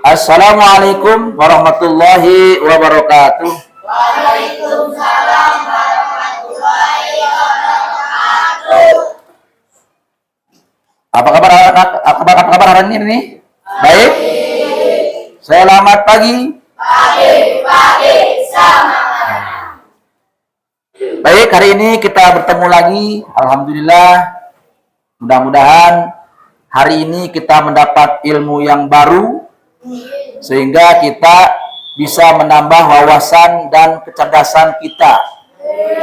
Assalamualaikum warahmatullahi wabarakatuh. Waalaikumsalam warahmatullahi wabarakatuh. Apa kabar hari ini nih? Baik. Selamat pagi. Pagi sama. Baik, hari ini kita bertemu lagi. Alhamdulillah. Mudah-mudahan hari ini kita mendapat ilmu yang baru sehingga kita bisa menambah wawasan dan kecerdasan kita,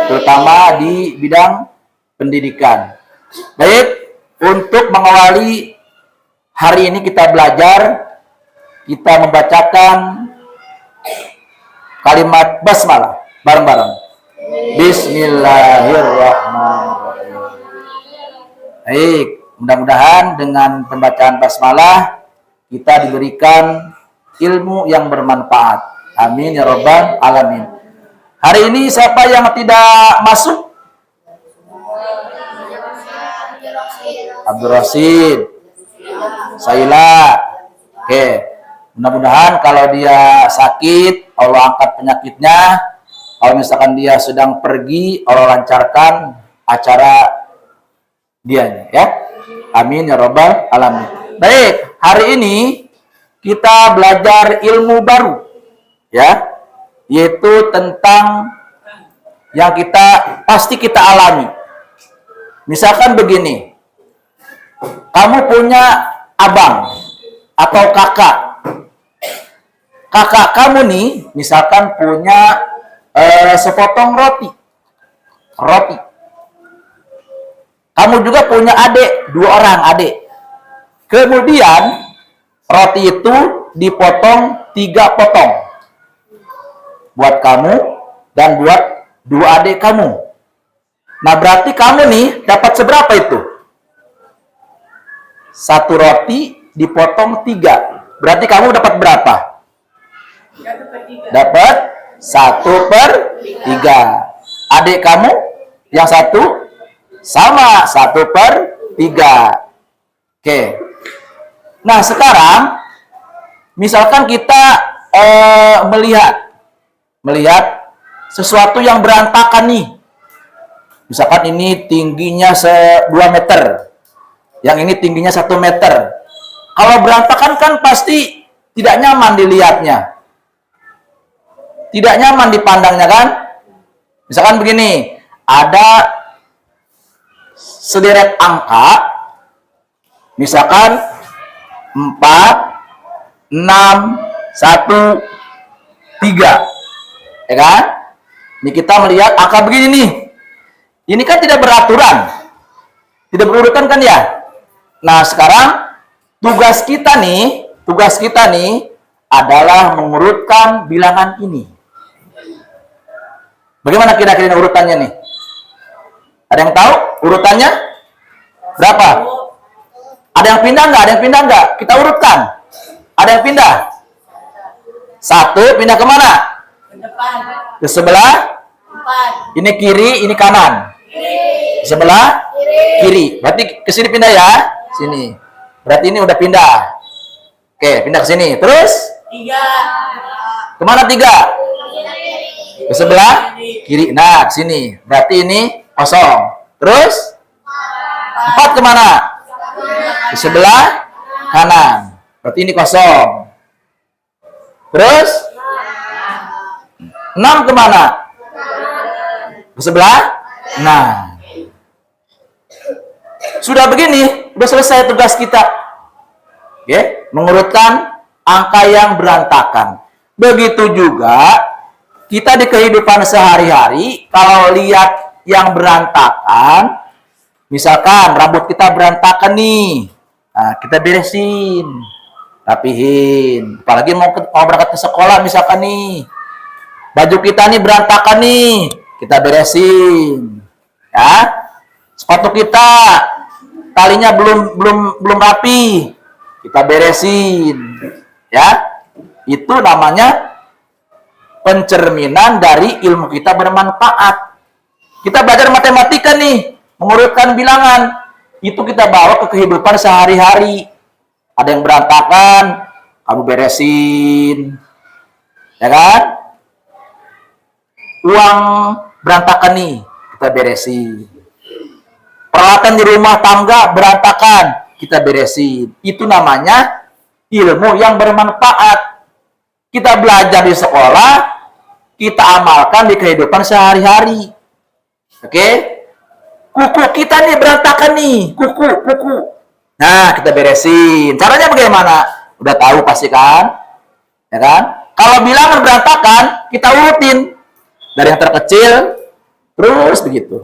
terutama di bidang pendidikan. Baik, untuk mengawali hari ini kita belajar, kita membacakan kalimat basmalah bareng-bareng. Bismillahirrahmanirrahim. Baik, mudah-mudahan dengan pembacaan basmalah kita diberikan ilmu yang bermanfaat. Amin ya rabbal alamin. Hari ini siapa yang tidak masuk? Abdul Rasid, Saila. Oke, mudah-mudahan kalau dia sakit, Allah angkat penyakitnya. Kalau misalkan dia sedang pergi, Allah lancarkan acara dianya, ya. Amin ya rabbal alamin. Baik, hari ini kita belajar ilmu baru, ya, yaitu tentang yang pasti kita alami. Misalkan begini, kamu punya abang atau kakak. Kakak kamu nih, misalkan punya sepotong roti. Kamu juga punya adik, 2 orang adik. Kemudian roti itu dipotong 3 potong. Buat kamu dan buat 2 adik kamu. Nah, berarti kamu nih dapat seberapa itu? 1 roti dipotong 3. Berarti kamu dapat berapa? Dapat 1/3. Adik kamu yang satu sama 1/3. Oke. Nah, sekarang misalkan kita melihat sesuatu yang berantakan nih. Misalkan ini tingginya 2 meter. Yang ini tingginya 1 meter. Kalau berantakan kan pasti tidak nyaman dilihatnya. Tidak nyaman dipandangnya kan? Misalkan begini, ada sederet angka, misalkan 4, 6, 1, 3, ya kan? Ini kita melihat angka begini nih. Ini kan tidak beraturan, tidak berurutan kan ya? Nah, sekarang tugas kita nih adalah mengurutkan bilangan ini. Bagaimana kira-kira urutannya nih? Ada yang tahu urutannya? Berapa? Ada yang pindah nggak? Ada yang pindah nggak? Kita urutkan. Ada yang pindah? 1 pindah kemana? Ke depan. Ke sebelah? 4. Ini kiri, ini kanan. Kiri. Sebelah? Kiri. Berarti ke sini pindah ya? Sini. Berarti ini udah pindah. Oke, pindah ke sini. Terus? 3. Kemana 3? Ke sebelah? Kiri. Nah, ke sini. Berarti ini kosong. Terus? 4 kemana? Ke sebelah kanan. Berarti ini kosong. Terus? 6 kemana? Ke sebelah? Nah. Sudah begini, sudah selesai tugas kita. Oke, mengurutkan angka yang berantakan. Begitu juga kita di kehidupan sehari-hari, kalau lihat yang berantakan, misalkan rambut kita berantakan nih, nah, kita beresin, rapihin. Apalagi mau berangkat ke sekolah misalkan nih, baju kita nih berantakan nih, kita beresin. Ya, sepatu kita talinya belum rapi, kita beresin. Ya, itu namanya pencerminan dari ilmu kita bermanfaat. Kita belajar matematika nih, mengurutkan bilangan. Itu kita bawa ke kehidupan sehari-hari. Ada yang berantakan, kamu beresin, ya kan? Uang berantakan nih, kita beresin. Peralatan di rumah tangga berantakan, kita beresin. Itu namanya ilmu yang bermanfaat. Kita belajar di sekolah, kita amalkan di kehidupan sehari-hari. Oke? Kuku kita nih berantakan nih, kuku. Nah, kita beresin. Caranya bagaimana? Udah tahu pasti kan? Ya kan? Kalau bilangan berantakan, kita urutin dari yang terkecil terus begitu.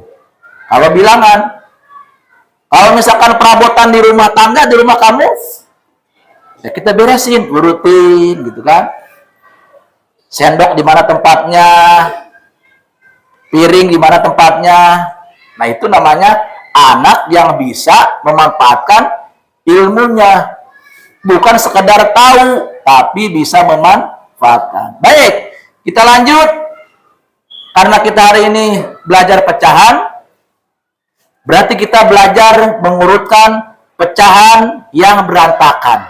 Kalau bilangan, kalau misalkan perabotan di rumah tangga, di rumah kamu, ya kita beresin, urutin gitu kan. Sendok di mana tempatnya, piring di mana tempatnya. Nah, itu namanya anak yang bisa memanfaatkan ilmunya. Bukan sekedar tahu, tapi bisa memanfaatkan. Baik, kita lanjut. Karena kita hari ini belajar pecahan, berarti kita belajar mengurutkan pecahan yang berantakan.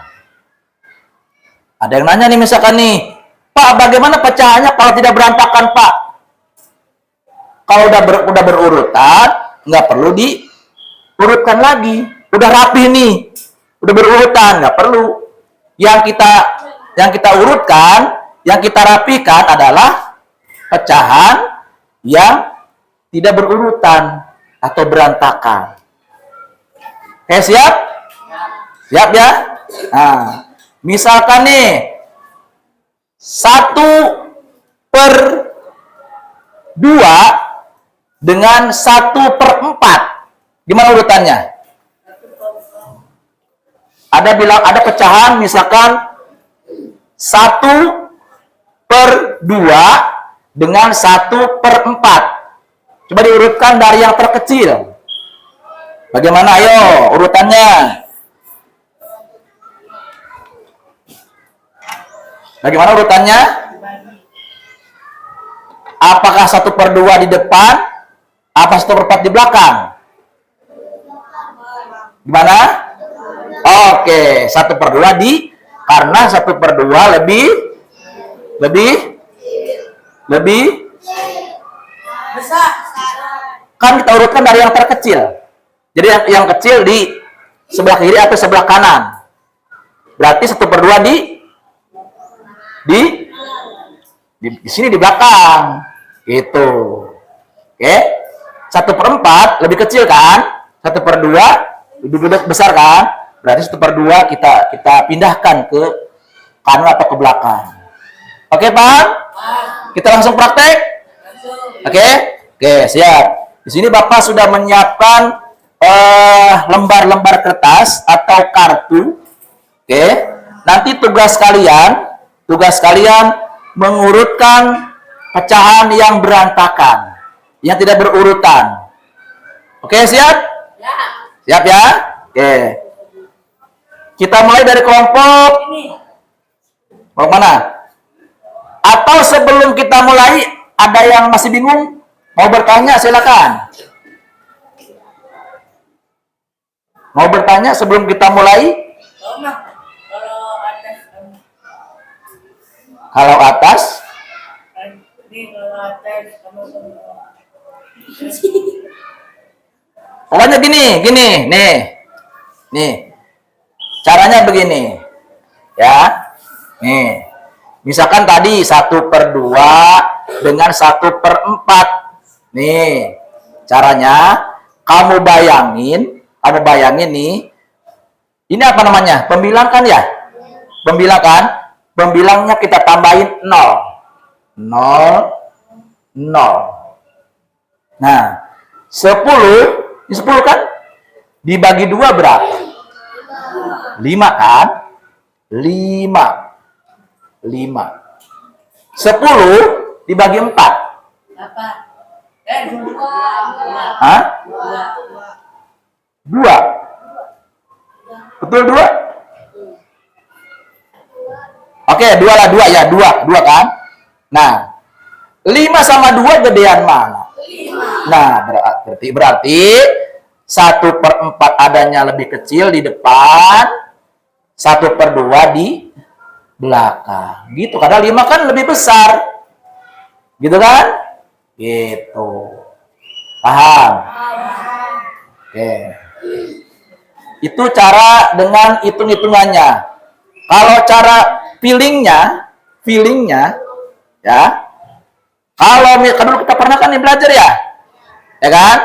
Ada yang nanya nih misalkan nih, Pak, bagaimana pecahannya kalau tidak berantakan, Pak? Kalau udah berurutan, nggak perlu diurutkan lagi. Udah rapi nih, udah berurutan, nggak perlu. Yang kita urutkan, yang kita rapikan adalah pecahan yang tidak berurutan atau berantakan. Oke, siap? Siap ya? Nah, misalkan nih 1/2 dengan 1/4. Gimana urutannya? Ada pecahan misalkan 1/2 dengan 1/4. Coba diurutkan dari yang terkecil. Bagaimana? Ayo urutannya. Bagaimana urutannya? Apakah 1/2 di depan? Apa 1/4 di belakang? Gimana? Oke, 1/2 karena 1/2 lebih Besar. kan kita urutkan dari yang terkecil. Jadi yang kecil di sebelah kiri atau sebelah kanan. Berarti 1/2 di sini di belakang. Gitu. Oke. 1/4 lebih kecil kan? 1/2 lebih besar kan? Berarti 1/2 kita pindahkan ke kanan atau ke belakang. Oke, Pak? Kita langsung praktek? Oke? Oke, siap. Di sini Bapak sudah menyiapkan lembar-lembar kertas atau kartu. Oke? Nanti tugas kalian mengurutkan pecahan yang berantakan, yang tidak berurutan. Oke, siap? Ya. Siap ya? Oke. Kita mulai dari kelompok. Mau mana? Atau sebelum kita mulai, ada yang masih bingung? Mau bertanya, silakan. Mau bertanya sebelum kita mulai? Kalau atas. Kalau atas, Ini kalau atas kamu pokoknya gini, nih. Caranya begini, ya. Nih, misalkan tadi 1/2 dengan 1/4. Nih, caranya kamu bayangin nih. Ini apa namanya? Pembilang kan ya? Pembilang kan? Pembilangnya kita tambahin 0. 0. Nah, 10, ini 10 kan? Dibagi 2 berapa? 5 kan? 5. 10 dibagi 4. apa? 2. Hah? 2. Betul 2? Oke, 2 lah, 2 ya, 2 kan? Nah, 5 sama 2 gedean mana? 5. Nah, berarti 1/4 adanya lebih kecil di depan, 1/2 di belakang. Gitu, karena 5 kan lebih besar. Gitu kan? Gitu. Paham? Oke. Itu cara dengan hitung-hitungannya. Kalau cara feelingnya, ya. Kalau dulu kita pernah kan nih belajar ya, ya kan?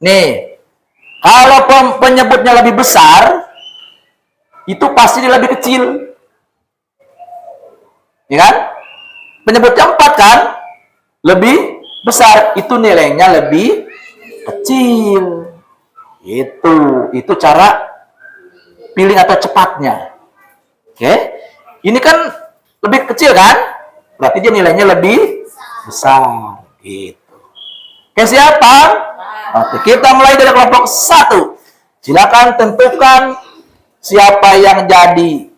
Nih, kalau penyebutnya lebih besar, itu pasti dia lebih kecil, ya kan? Penyebutnya 4 kan, lebih besar, itu nilainya lebih kecil. Itu cara feeling atau cepatnya. Oke, ini kan lebih kecil kan, berarti dia nilainya lebih besar. Gitu. Oke, siapa? Oke, kita mulai dari kelompok 1. Silakan tentukan siapa yang jadi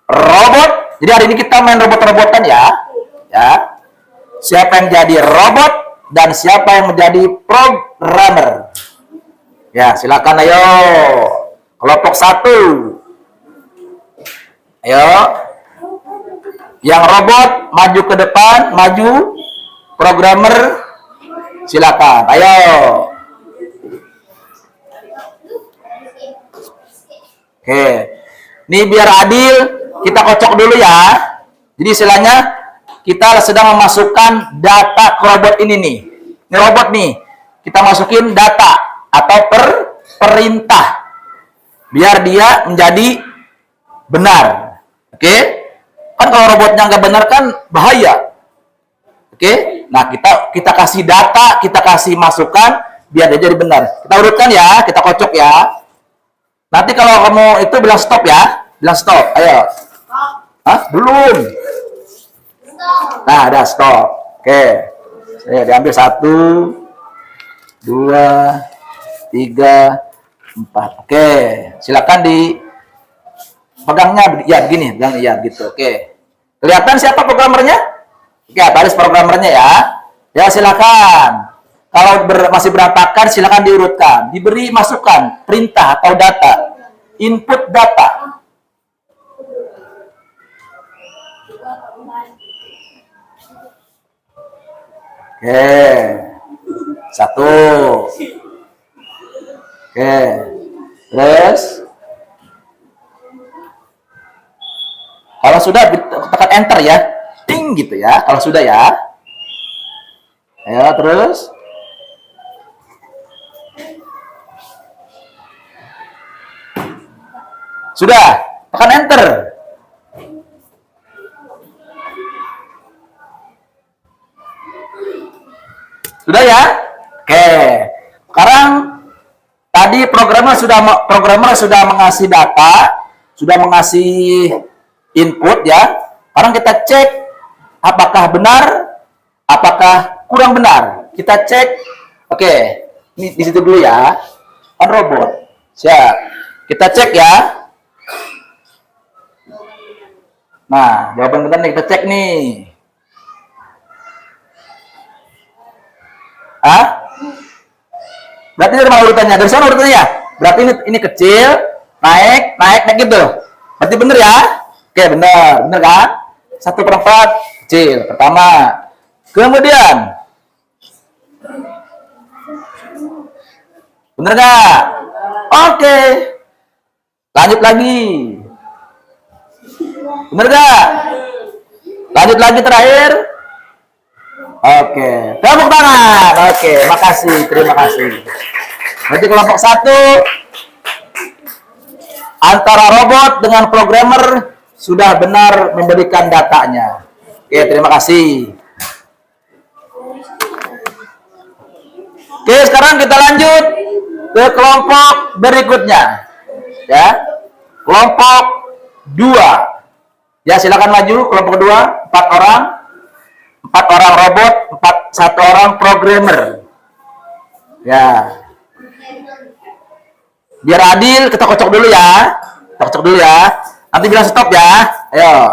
robot. Jadi hari ini kita main robot-robotan ya. Siapa yang jadi robot dan siapa yang menjadi programmer. Ya, silakan ayo. Kelompok 1. Ayo. Yang robot maju ke depan, maju. Programmer silakan. Ayo. Oke. Ini biar adil, kita kocok dulu ya. Jadi istilahnya kita sedang memasukkan data ke robot ini nih. Ini robot nih. Kita masukin data atau perintah biar dia menjadi benar. Oke? Kan kalau robotnya nggak benar kan bahaya. Oke? Nah, kita kasih data, kita kasih masukan biar dia jadi benar. Kita urutkan ya, kita kocok ya. Nanti kalau kamu itu bilang stop ya. Bilang stop. Ayo. Hah? Belum. Nah, ada stop. Oke. Ayo diambil 1 2 3 4. Oke, silakan dipegangnya ya begini, pegang ya gitu. Oke. Kelihatan siapa programmernya? Oke, baris programmernya ya. Ya, silakan. Kalau masih berantakan silakan diurutkan. Diberi masukan, perintah atau data. Input data. Oke. 1. Oke, terus kalau sudah tekan enter ya, ting gitu ya. Kalau sudah ya, ayo terus. Sudah, tekan enter. Sudah ya? Oke, sekarang tadi programmer sudah mengasih data, sudah mengasih input ya. Sekarang kita cek apakah benar, apakah kurang benar. Kita cek. Oke, ini di situ dulu ya. On robot. Siap. Kita cek ya. Nah, jawaban benar nih kita cek nih. Berarti dari mana urutannya? Dari sana urutannya ya? Berarti ini kecil, naik gitu. Berarti bener ya? Oke, bener kan? 1/4 kecil, pertama. Kemudian, bener gak? Oke. Lanjut lagi. Bener gak? Lanjut lagi terakhir. Oke, tepuk tangan. Oke, makasih, terima kasih. Berarti kelompok 1 antara robot dengan programmer sudah benar memberikan datanya. Oke, terima kasih. Oke, sekarang kita lanjut ke kelompok berikutnya. Ya, kelompok 2. Ya, silakan maju kelompok 2, 4 orang. 4 orang robot, 1 orang programmer. Ya. Biar adil, kita kocok dulu ya. Kita kocok dulu ya. Nanti bilang stop ya. Ayo.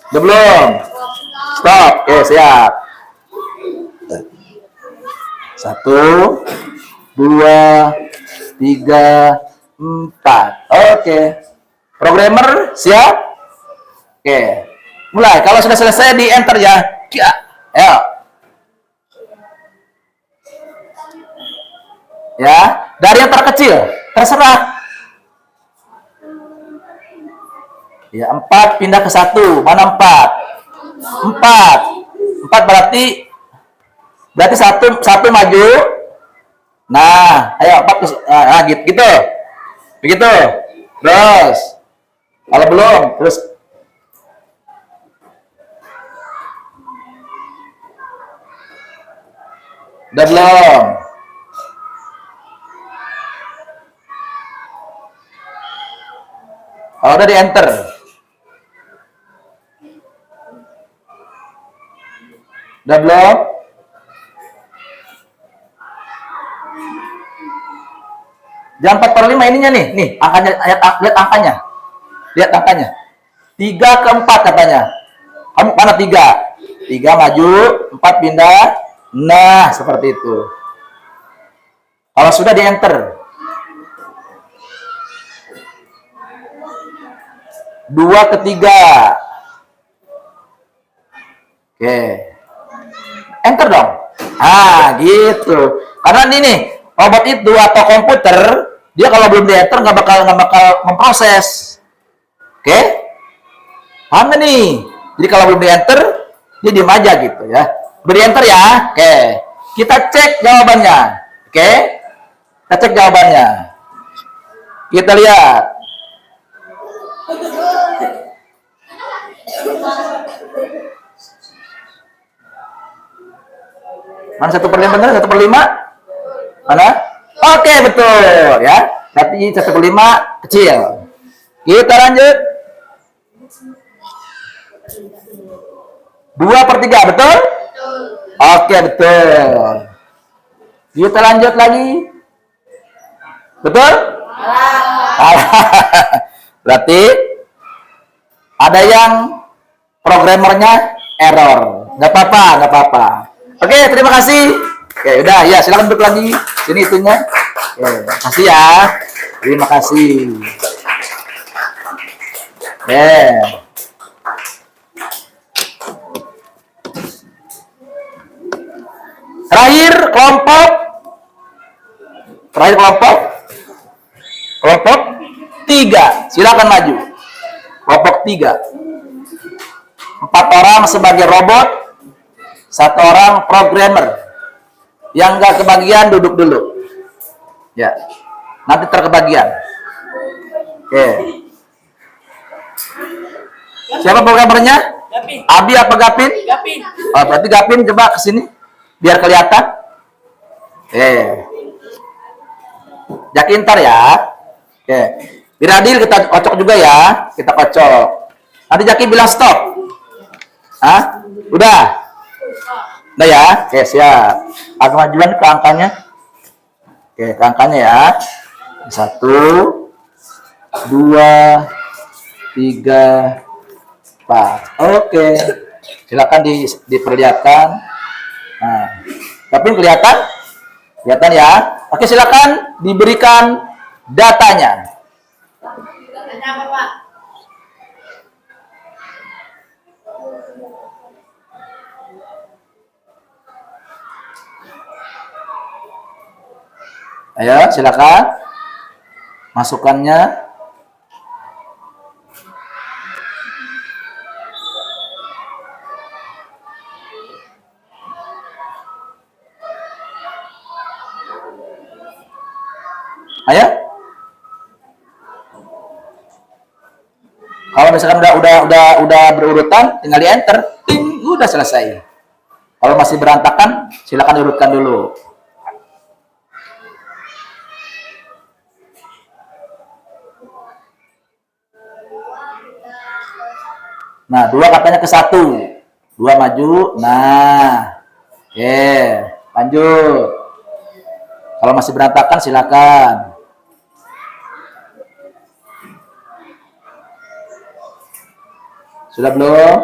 Udah belum? Stop. Oke, siap. 1 2 3 4. Oke. Programmer siap? Oke. Mulai. Kalau sudah selesai di enter ya. Ya. Ayo. Ya, dari yang terkecil, terserah. Ya, 4 pindah ke 1. Mana 4? 4. 4 berarti satu maju. Nah, ayo 4 gitu. Begitu. Terus. Kalau belum, terus udah belum? Kalau udah di enter. Udah belum? Jam 4/5 ininya nih, angkanya, lihat angkanya. Lihat angkanya. 3 ke 4 katanya. Kamu mana 3? 3 maju, 4 pindah. Nah, seperti itu. Kalau sudah di enter. 2 ke 3. Oke. Enter dong. Gitu. Karena ini nih, robot itu atau komputer, dia kalau belum di enter nggak bakal memproses. Oke? Paham nggak nih? Jadi kalau belum di enter, dia diem aja gitu ya. Udah di enter ya? Oke. Kita cek jawabannya. Oke? Kita cek jawabannya. Kita lihat. Mana 1/5 benar? 1/5? Mana? Oke, betul ya. Tapi 1/5 kecil. Kita lanjut. 2/3, betul? Oke, betul. Kita lanjut lagi. Betul? Berarti ada yang programmernya error. Nggak apa-apa. Oke, terima kasih. Oke, udah ya, silakan duduk lagi. Sini itunya. Oke, kasih ya. Terima kasih. Oke. Terakhir kelompok. Kelompok 3. Silakan maju. Kelompok 3. 4 orang sebagai robot, 1 orang programmer. Yang nggak kebagian duduk dulu. Ya, nanti terkebagian. Oke. Siapa programmernya? Gapin. Abi apa Gapin? Gapin. Oh, berarti Gapin coba kesini biar kelihatan. Jaki ntar ya. Oke. Biar adil kita kocok juga ya. Kita kocok. Nanti Jaki bilang stop. Udah. Udah ya. Oke, siap. Agak majuan ke angkanya. Oke, ke angkanya ya. 1, 2, 3, 4. Oke. Silakan diperlihatkan. Nah, tapi kelihatan? Kelihatan ya. Oke, silakan diberikan datanya. Datanya apa, Pak? Ayo, silakan. Masukannya. Ayo. Kalau misalkan udah berurutan, tinggal di enter, ting, udah selesai. Kalau masih berantakan, silakan diurutkan dulu. Nah, 2 katanya ke 1. 2 maju. Nah. Oke, lanjut. Kalau masih berantakan silakan. Sudah belum?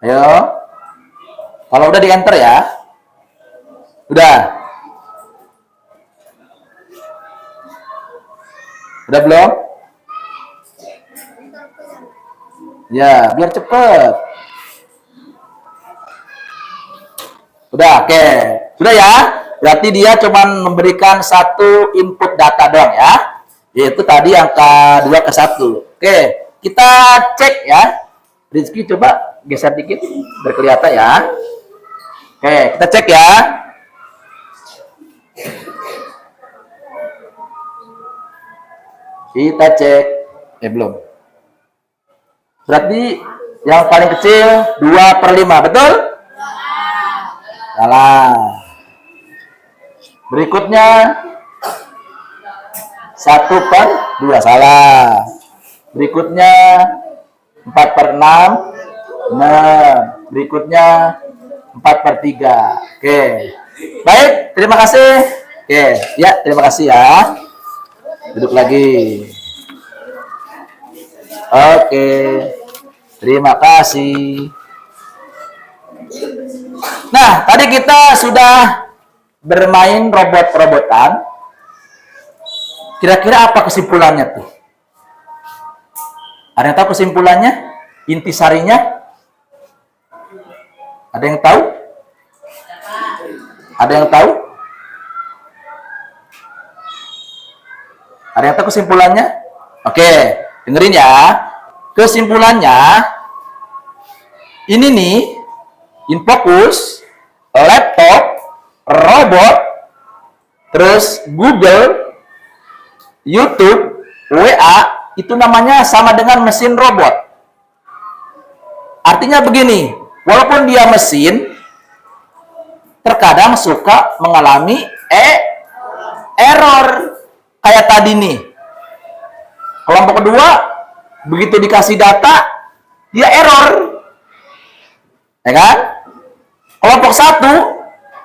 Ayo. Kalau udah di enter ya. Udah. Udah belum? Ya, biar cepet. Udah, oke. Sudah ya? Berarti dia cuma memberikan satu input data doang ya. Yaitu tadi angka 2 ke 1. Oke, kita cek ya. Rizky coba geser dikit biar kelihatan ya. Oke, kita cek ya. Kita cek. Belum. Berarti yang paling kecil 2/5, betul? Salah. Berikutnya 1/2, salah. Berikutnya 4/6, nah, berikutnya 4/3. Oke. Baik, terima kasih. Oke, ya, terima kasih ya. Duduk lagi. Oke. Terima kasih. Nah, tadi kita sudah bermain robot-robotan. Kira-kira apa kesimpulannya tuh? Ada yang tahu kesimpulannya? Intisarinya? Ada yang tahu? Ada yang tahu? Ada yang tahu kesimpulannya? Oke, dengerin ya. Kesimpulannya, ini nih, InFocus, laptop, robot, terus Google, YouTube, WA, itu namanya sama dengan mesin robot. Artinya begini, walaupun dia mesin, terkadang suka mengalami error. Kayak tadi nih, kelompok kedua, begitu dikasih data, dia error. Ya kan? Kelompok 1,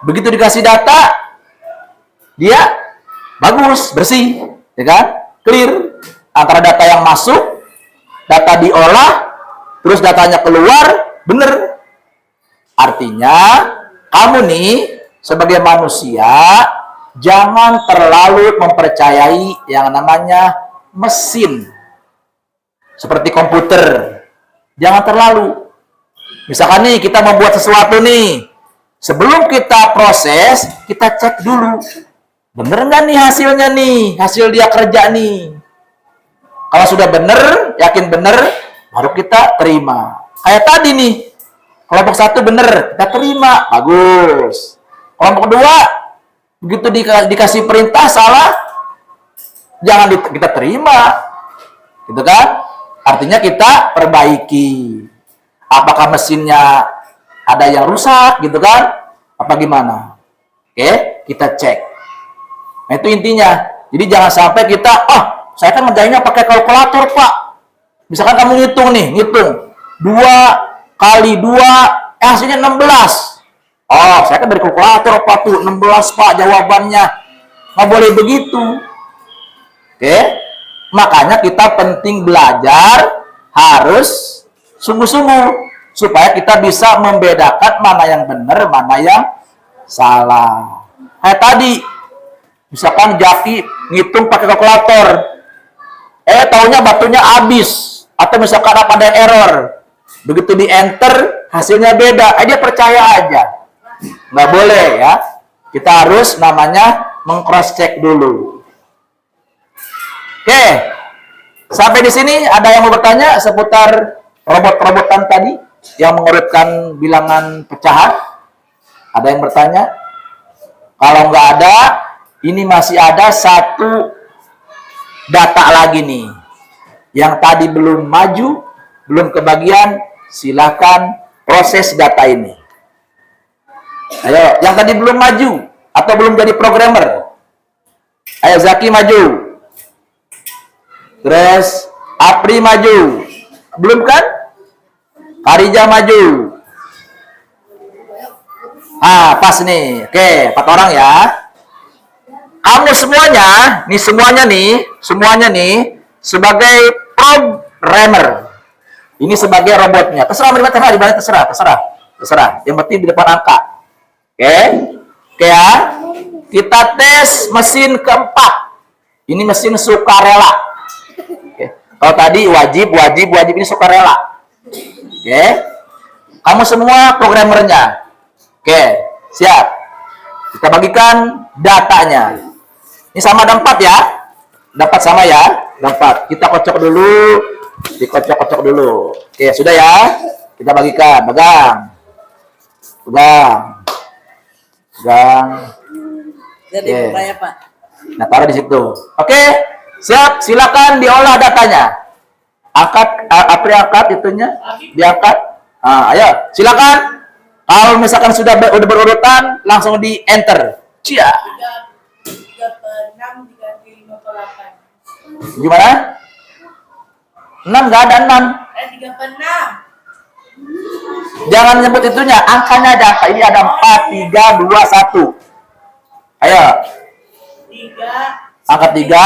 begitu dikasih data, dia bagus, bersih. Ya kan? Clear. Antara data yang masuk, data diolah, terus datanya keluar, bener. Artinya, kamu nih, sebagai manusia, jangan terlalu mempercayai yang namanya mesin. Seperti komputer. Jangan terlalu. Misalkan nih, kita membuat sesuatu nih. Sebelum kita proses, kita cek dulu. Bener nggak nih hasilnya nih? Hasil dia kerja nih. Kalau sudah bener, yakin bener, baru kita terima. Kayak tadi nih. Kelompok 1 bener, kita terima. Bagus. Kelompok kedua, begitu dikasih perintah salah, jangan kita terima, gitu kan? Artinya kita perbaiki. Apakah mesinnya ada yang rusak, gitu kan? Apa gimana? Oke, kita cek. Nah, itu intinya. Jadi jangan sampai kita, saya kan ngerjainnya pakai kalkulator, Pak. Misalkan kamu ngitung nih, 2 kali 2, hasilnya 16. Saya kan dari kalkulator, Pak, tuh 16, Pak, jawabannya. Nggak boleh begitu. Oke? Makanya kita penting belajar, harus sungguh-sungguh, supaya kita bisa membedakan mana yang benar, mana yang salah. Kayak tadi, misalkan Jaki ngitung pakai kalkulator, taunya batunya habis, atau misalkan ada error, begitu di enter, hasilnya beda, dia percaya aja. Nggak boleh ya. Kita harus namanya meng-cross check dulu. Oke. Sampai di sini ada yang mau bertanya seputar robot-robotan tadi yang mengurutkan bilangan pecahan? Ada yang bertanya? Kalau nggak ada, ini masih ada satu data lagi nih. Yang tadi belum maju, belum kebagian, silakan proses data ini. Ayo, yang tadi belum maju atau belum jadi programmer. Ayo Zaki maju. Terus Apri maju. Belum kan? Karija maju. Pas nih. Oke, 4 orang ya. Kamu semuanya nih sebagai programmer. Ini sebagai robotnya. Terserah di mana terserah. terserah. Yang penting di depan angka. Oke? Oke ya. Kita tes mesin keempat. Ini mesin sukarela. Oke. Kalau tadi wajib ini sukarela. Oke. Kamu semua programmernya. Oke, siap. Kita bagikan datanya. Ini sama ada 4 ya. Dapat sama ya. Dapat. Kita kocok dulu. Dikocok-kocok dulu. Oke, sudah ya. Kita bagikan. Pegang. Jadi ya, Pak. Nah, taruh di situ. Oke, siap. Silakan diolah datanya. Angkat itunya, diangkat. Ayo, silakan. Kalau misalkan sudah berurutan, langsung di enter. Cia. 3/6 diganti 5/8. Gimana? 6 nggak ada 6. 3/6. Jangan nyebut itunya, angkanya aja. Angka ini ada 4, 3, 2, 1. Ayo. 3. Angkat 3.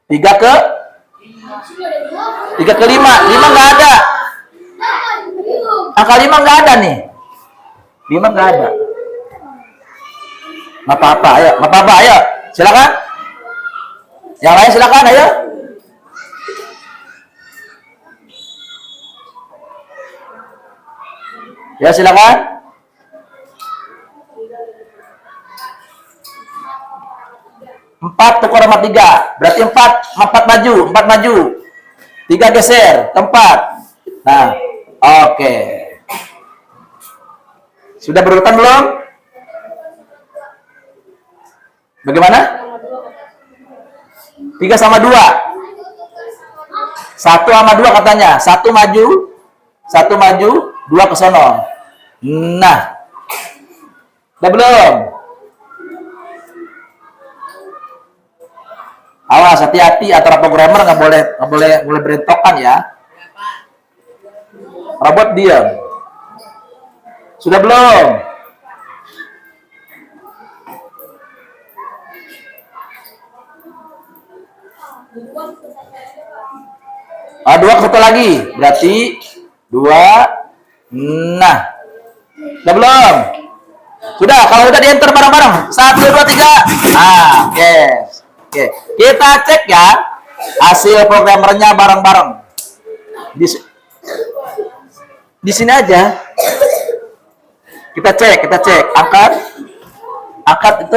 3 ke 5. 5 nggak ada. Angka 5 nggak ada nih. 5 nggak ada. Nggak apa-apa, ayo. Silakan. Yang lain silakan, ayo. Ya, silakan. Empat tukar sama 3. Berarti 4 maju. 3 geser, tempat. Nah, oke. Sudah berurutan belum? Bagaimana? 3 sama 2. 1 sama 2 katanya. 1 maju, 2 ke sono. Nah. Udah belum? Awas, hati-hati antara programmer nggak boleh berentokan ya. Robot diam. Sudah belum? Dua ke satu lagi, berarti 2. Nah, udah belum? Sudah, kalau udah di enter bareng-bareng. 1, 2, 3. Oke. Oke, kita cek ya hasil programmernya bareng-bareng. Di sini aja. Kita cek. Angkat itu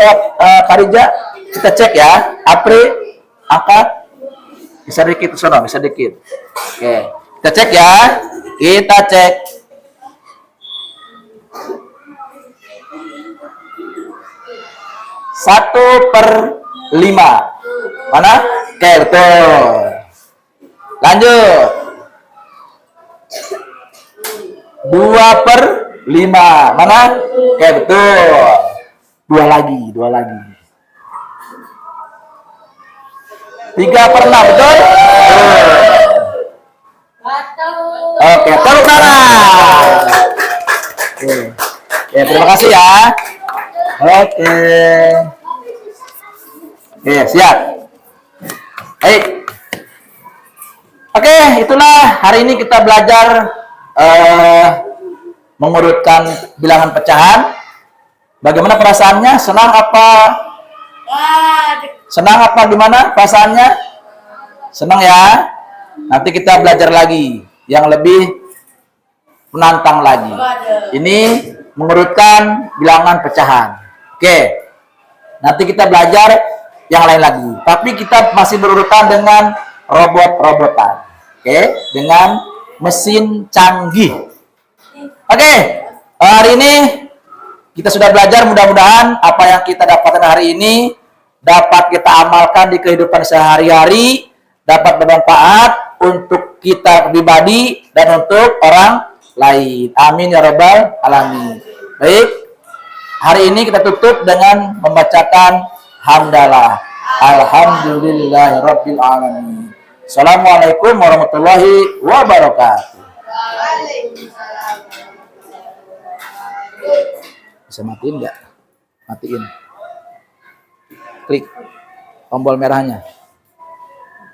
Karija. Kita cek ya. Apri, angkat. Bisa dikit sono, bisa dikit. Oke, kita cek ya. Kita cek. Satu per 5. Mana? Oke, betul. Lanjut. 2 per 5. Mana? Oke, betul. 2 lagi. 3 per 6, betul? Oke, tepuk tangan. Oke, terima kasih ya. Oke. Oke, siap. Baik. Oke, itulah hari ini kita belajar mengurutkan bilangan pecahan. Bagaimana perasaannya? Senang apa gimana perasaannya? Senang ya? Nanti kita belajar lagi yang lebih menantang lagi. Ini mengurutkan bilangan pecahan. Oke. Nanti kita belajar yang lain lagi. Tapi kita masih berurutan dengan robot-robotan. Oke, dengan mesin canggih. Oke, hari ini kita sudah belajar, mudah-mudahan apa yang kita dapatkan hari ini dapat kita amalkan di kehidupan sehari-hari, dapat bermanfaat untuk kita pribadi dan untuk orang lain. Amin ya rabbal alamin. Baik, hari ini kita tutup dengan membacakan hamdalah. Alhamdulillahirabbil alamin. Assalamualaikum warahmatullahi wabarakatuh. Bisa matiin nggak? Matiin. Klik tombol merahnya.